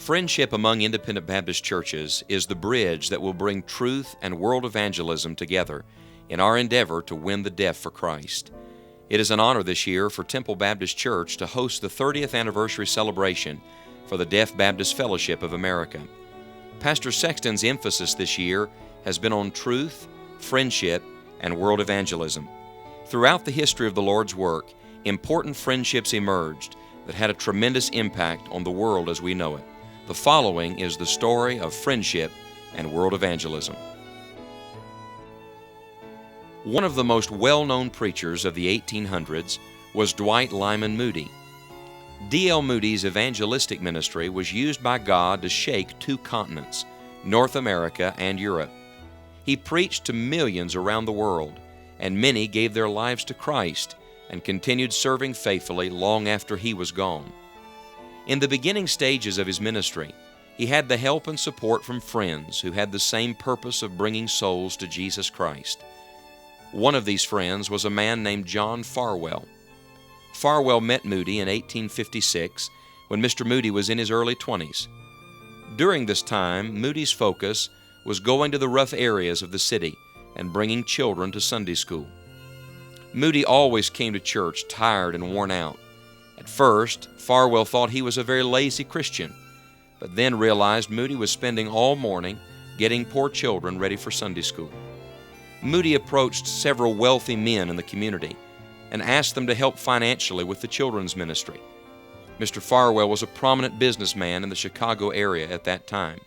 Friendship among independent Baptist churches is the bridge that will bring truth and world evangelism together in our endeavor to win the deaf for Christ. It is an honor this year for Temple Baptist Church to host the 30th anniversary celebration for the Deaf Baptist Fellowship of America. Pastor Sexton's emphasis this year has been on truth, friendship, and world evangelism. Throughout the history of the Lord's work, important friendships emerged that had a tremendous impact on the world as we know it. The following is the story of friendship and world evangelism. One of the most well-known preachers of the 1800s was Dwight Lyman Moody. D.L. Moody's evangelistic ministry was used by God to shake two continents, North America and Europe. He preached to millions around the world, and many gave their lives to Christ and continued serving faithfully long after he was gone. In the beginning stages of his ministry, he had the help and support from friends who had the same purpose of bringing souls to Jesus Christ. One of these friends was a man named John Farwell. Farwell met Moody in 1856 when Mr. Moody was in his early 20s. During this time, Moody's focus was going to the rough areas of the city and bringing children to Sunday school. Moody always came to church tired and worn out. At first, Farwell thought he was a very lazy Christian, but then realized Moody was spending all morning getting poor children ready for Sunday school. Moody approached several wealthy men in the community and asked them to help financially with the children's ministry. Mr. Farwell was a prominent businessman in the Chicago area at that time.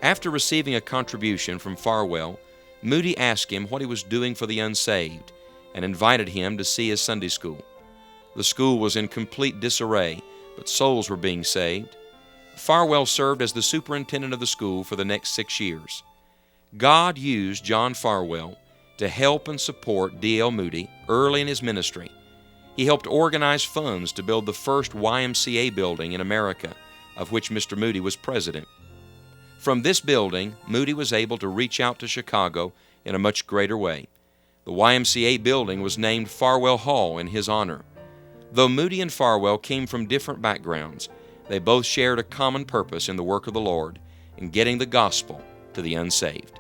After receiving a contribution from Farwell, Moody asked him what he was doing for the unsaved and invited him to see his Sunday school. The school was in complete disarray, but souls were being saved. Farwell served as the superintendent of the school for the next 6 years. God used John Farwell to help and support D.L. Moody early in his ministry. He helped organize funds to build the first YMCA building in America, of which Mr. Moody was president. From this building, Moody was able to reach out to Chicago in a much greater way. The YMCA building was named Farwell Hall in his honor. Though Moody and Farwell came from different backgrounds, they both shared a common purpose in the work of the Lord, in getting the gospel to the unsaved.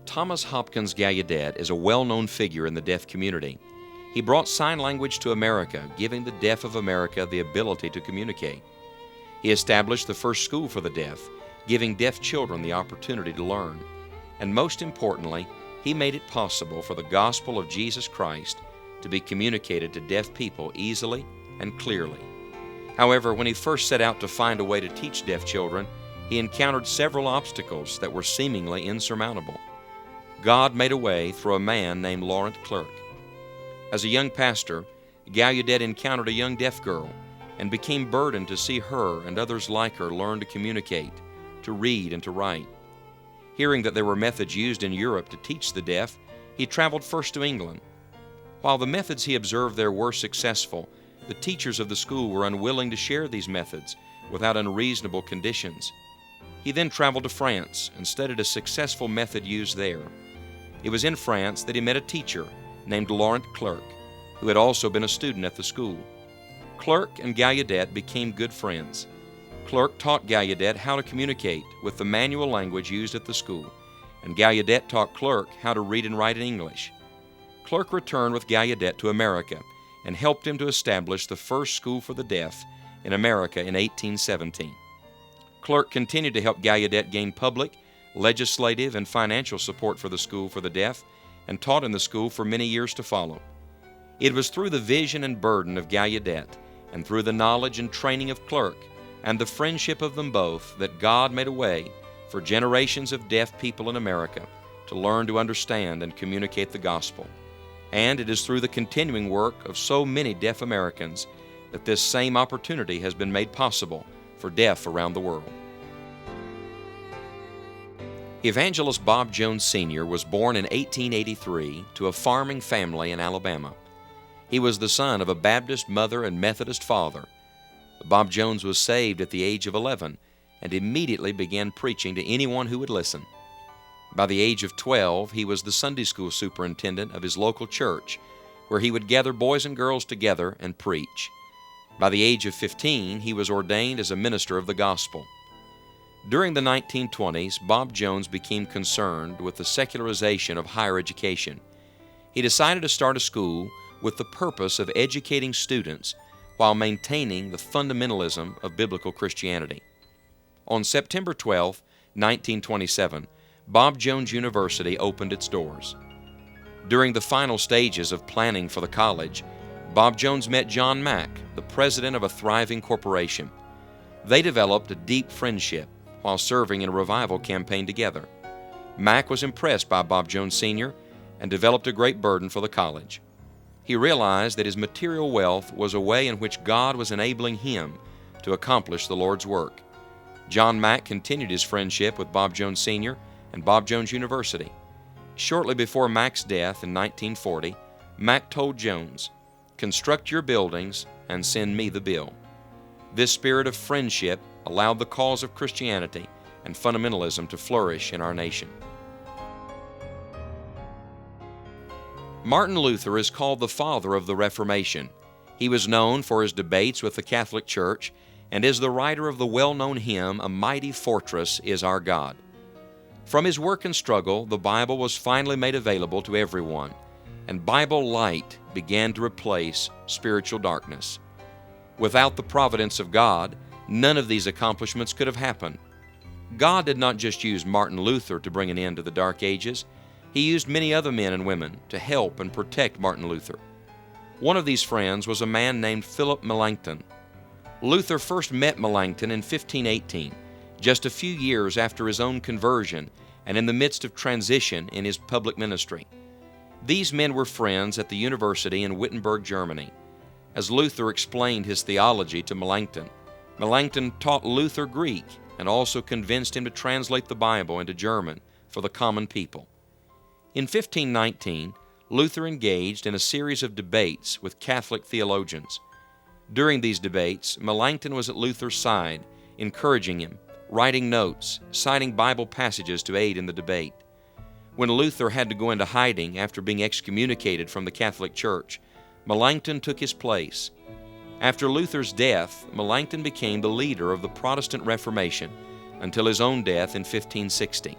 Thomas Hopkins Gallaudet is a well-known figure in the deaf community. He brought sign language to America, giving the deaf of America the ability to communicate. He established the first school for the deaf, giving deaf children the opportunity to learn. And most importantly, he made it possible for the gospel of Jesus Christ to be communicated to deaf people easily and clearly. However, when he first set out to find a way to teach deaf children, he encountered several obstacles that were seemingly insurmountable. God made a way through a man named Laurent Clerc. As a young pastor, Gallaudet encountered a young deaf girl and became burdened to see her and others like her learn to communicate, to read and to write. Hearing that there were methods used in Europe to teach the deaf, he traveled first to England. While the methods he observed there were successful, the teachers of the school were unwilling to share these methods without unreasonable conditions. He then traveled to France and studied a successful method used there. It was in France that he met a teacher named Laurent Clerc, who had also been a student at the school. Clerc and Gallaudet became good friends. Clerc taught Gallaudet how to communicate with the manual language used at the school, and Gallaudet taught Clerc how to read and write in English. Clerc returned with Gallaudet to America and helped him to establish the first school for the deaf in America in 1817. Clerc continued to help Gallaudet gain public, legislative, and financial support for the school for the deaf and taught in the school for many years to follow. It was through the vision and burden of Gallaudet and through the knowledge and training of Clerc and the friendship of them both that God made a way for generations of deaf people in America to learn to understand and communicate the gospel. And it is through the continuing work of so many deaf Americans that this same opportunity has been made possible for deaf around the world. Evangelist Bob Jones Sr. was born in 1883 to a farming family in Alabama. He was the son of a Baptist mother and Methodist father. Bob Jones was saved at the age of 11 and immediately began preaching to anyone who would listen. By the age of 12, he was the Sunday school superintendent of his local church, where he would gather boys and girls together and preach. By the age of 15, he was ordained as a minister of the gospel. During the 1920s, Bob Jones became concerned with the secularization of higher education. He decided to start a school with the purpose of educating students while maintaining the fundamentalism of biblical Christianity. On September 12, 1927, Bob Jones University opened its doors. During the final stages of planning for the college, Bob Jones met John Mack, the president of a thriving corporation. They developed a deep friendship while serving in a revival campaign together. Mack was impressed by Bob Jones Sr. and developed a great burden for the college. He realized that his material wealth was a way in which God was enabling him to accomplish the Lord's work. John Mack continued his friendship with Bob Jones Sr. and Bob Jones University. Shortly before Mack's death in 1940, Mack told Jones, "Construct your buildings and send me the bill." This spirit of friendship allowed the cause of Christianity and fundamentalism to flourish in our nation. Martin Luther is called the father of the Reformation. He was known for his debates with the Catholic Church and is the writer of the well-known hymn, "A Mighty Fortress is Our God." From his work and struggle, the Bible was finally made available to everyone, and Bible light began to replace spiritual darkness. Without the providence of God, none of these accomplishments could have happened. God did not just use Martin Luther to bring an end to the Dark Ages. He used many other men and women to help and protect Martin Luther. One of these friends was a man named Philip Melanchthon. Luther first met Melanchthon in 1518, just a few years after his own conversion and in the midst of transition in his public ministry. These men were friends at the university in Wittenberg, Germany. As Luther explained his theology to Melanchthon, Melanchthon taught Luther Greek and also convinced him to translate the Bible into German for the common people. In 1519, Luther engaged in a series of debates with Catholic theologians. During these debates, Melanchthon was at Luther's side, encouraging him, writing notes, citing Bible passages to aid in the debate. When Luther had to go into hiding after being excommunicated from the Catholic Church, Melanchthon took his place. After Luther's death, Melanchthon became the leader of the Protestant Reformation until his own death in 1560.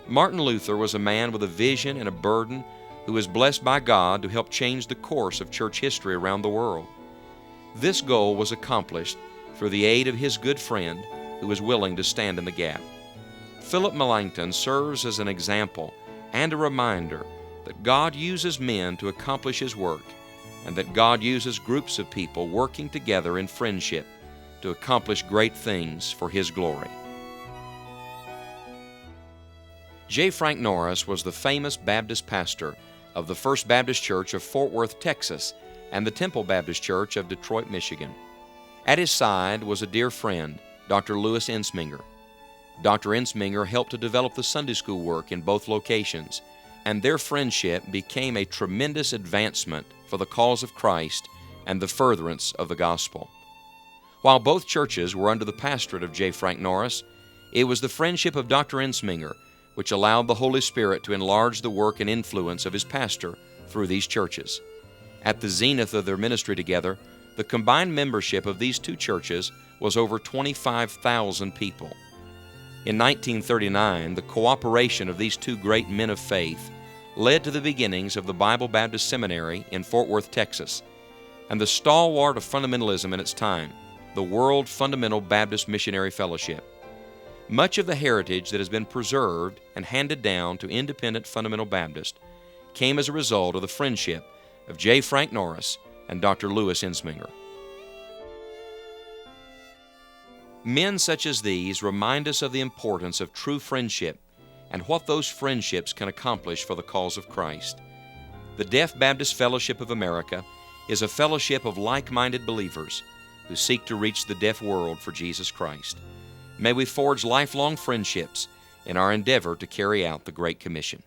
Martin Luther was a man with a vision and a burden who was blessed by God to help change the course of church history around the world. This goal was accomplished through the aid of his good friend who was willing to stand in the gap. Philip Melanchthon serves as an example and a reminder that God uses men to accomplish His work, and that God uses groups of people working together in friendship to accomplish great things for His glory. J. Frank Norris was the famous Baptist pastor of the First Baptist Church of Fort Worth, Texas, and the Temple Baptist Church of Detroit, Michigan. At his side was a dear friend, Dr. Louis Ensminger. Dr. Ensminger helped to develop the Sunday school work in both locations, and their friendship became a tremendous advancement for the cause of Christ and the furtherance of the gospel. While both churches were under the pastorate of J. Frank Norris, it was the friendship of Dr. Ensminger which allowed the Holy Spirit to enlarge the work and influence of his pastor through these churches. At the zenith of their ministry together, the combined membership of these two churches was over 25,000 people. In 1939, the cooperation of these two great men of faith led to the beginnings of the Bible Baptist Seminary in Fort Worth, Texas, and the stalwart of fundamentalism in its time, the World Fundamental Baptist Missionary Fellowship. Much of the heritage that has been preserved and handed down to independent fundamental Baptists came as a result of the friendship of J. Frank Norris and Dr. Louis Ensminger. Men such as these remind us of the importance of true friendship and what those friendships can accomplish for the cause of Christ. The Deaf Baptist Fellowship of America is a fellowship of like-minded believers who seek to reach the deaf world for Jesus Christ. May we forge lifelong friendships in our endeavor to carry out the Great Commission.